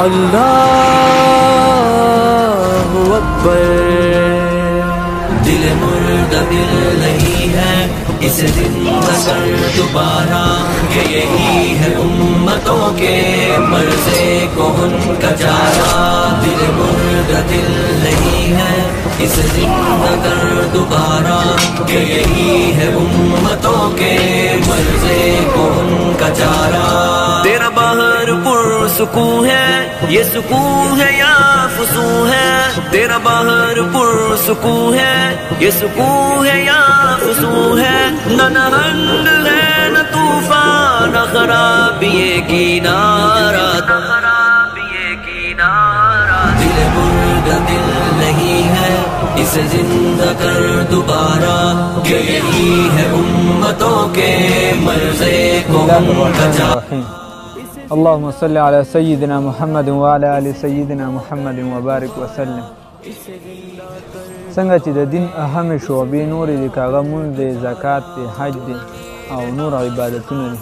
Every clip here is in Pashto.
अल्लाहु अकबर। दिल मुर्दा दिल नहीं है इसे जिंदा कर दोबारा, ये यही है उम्मतों के मर्ज़े को उनका चारा। दिल मुर्दा दिल नहीं है इसे जिंदा कर दोबारा, ये यही है उम्मतों के मर्ज़े को उनका चारा। तेरा बाहर पुरसुकून है, ये सुकून है या फुसून है। तेरा बाहर पुरसुकून है, ये सुकून है या फुसून है। न नहंग है न तूफान न खराबिये किनारा, दिल मुर्दा दिल नहीं है इसे जिंदा कर दोबारा, ये यही है उम्मतों के मर्ज़े को उनका चारा। अल्लाहुम्मा सल्लि अला सय्यिदिना मुहम्मद व अला आलि सय्यिदिना मुहम्मद व बारिक वसल्लम। څنګه چې د دین اهم شعبې نورې دي، که هغه مونځ دی، زکات دی، حج دی او نور عبادتونه دي،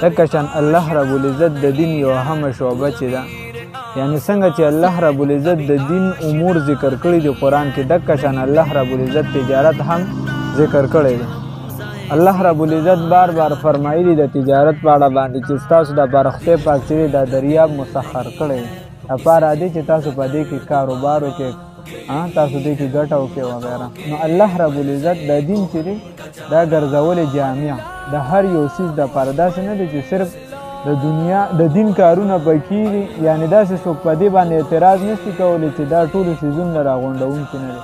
لکه شان الله رب العزت د دین یو اهمه شعبه چې ده، یعنی څنګه چې الله رب العزت د دین امور ذکر کړي دي قرآن کې، دکه شان الله رب العزت تجارت هم ذکر کړی دی. الله رب العزت بار بار فرمایلی د تجارت په اړه باندې چې ستاسو د برخته پاک چې د دریاب مسخر کړی لپاره دی چې تاسو په دې کې کاروبار وکړئ، تاسو دې کې ګټه وکړئ وغیره. نو الله رب العزت د دین چې دی دا ګرځولې جامع د هر یو څیز دپاره، داسې نه دی چې صرف د دنیا د دین کارونه پکې دي، یعنی داسې څوک په دې باندې اعتراض نشي کولی چې دا ټولو څیزونه راغونډونکي نه دي،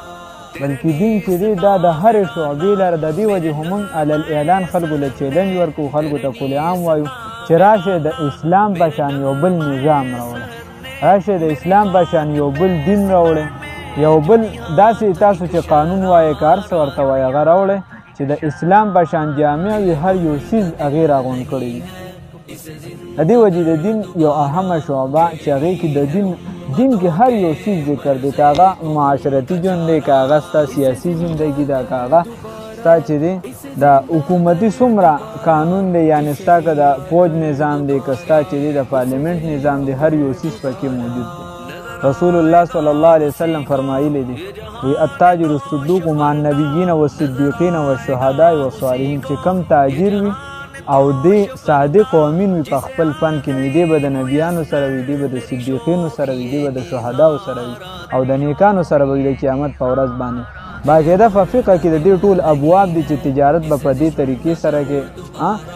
بلکې دین چې دی دا د هرې شعبې لره. د دې وجې خو موږ علی الاعلان خلکو له چیلنج ورکوو، خلکو ته کل عام وایو چې راشئ د اسلام په شان یو بل نظام راوړئ، راشئ د اسلام په شان یو بل دین راوړئ، یو بل داسې تاسو چې قانون وایې که هر څه ورته وایي هغه راوړئ چې د اسلام په شان جامع وي، هر یو څیز هغې راغونډ کړی وي. د دې وجې د دین یو اهمه شعبه چې هغې کې د دین کې هر یو څیز ذکر دی، که هغه معاشرتي ژوند دی، که هغه ستا سیاسي زندګي ده، که هغه ستا چې دی د حکومتي څومره قانون دی، یعنې ستا که د فوج نظام دی، که ستا چې دی د پارلیمنټ نظام دی، هر یو څیز پکې موجود دی. رسول الله صلی الله علیه وسلم فرمایلی دی وی التاجر الصدوق مع النبیین والصدیقین والشهداء والصالحین، چې کم تاجر وي او دی صادق او امین وي په خپل فن کې، نو دی به د نبیانو سره وي، دی به د صدیقینو سره وي، دی به د شهداو سره وي او د نیکانو سره به د قیامت په ورځ باندې. باقاعده په فقه کې د دې ټول ابواب دي چې تجارت به په دې طریقې سره کې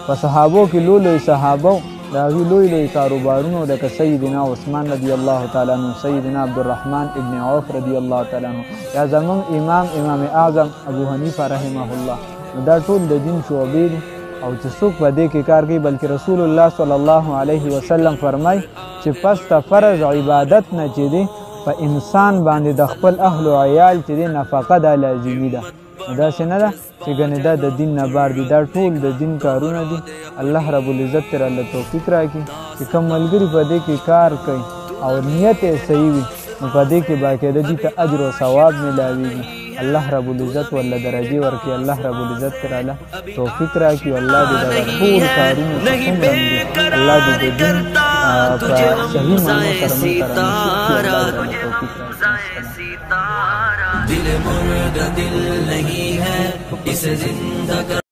په صحابو کې لوی صحابو د هغوی لوی کاروبارونو لکه سیدنا عثمان رضی الله تعالی عنه، سیدنا عبدالرحمن ابن عوف رضی الله تعالی عنه، یا زمونږ امام اعظم ابو حنیفه رحمه الله. نو دا ټول د دین شعبې دي او چې څوک په دې کې کار کوي، بلکې رسول الله صلی الله علیه وسلم فرمای چې پس ته فرض عبادت نه چې دی په انسان باندې د خپل اهل او عیال چې دی نفقه دا لازمي ده. داسې نه ده چې ګنې دا د دین نه بار دي، دا ټول د دین کارونه دي. الله رب العزت تر الله توفیق راکړي چې کوم ملګري په دې کې کار کوي او نیت یې صحیح وي، نو په دې کې باقاعده دي ته اجر او ثواب میلاویږي. الله رب العزت ولا درجه ورکړي، الله رب العزت تر الله توفیق راکړي. الله دې دا ټول کارونه څنګه الله دې دې په صحیح معنی سره दिल मुर्दा दिल नहीं है इसे जिंदा कर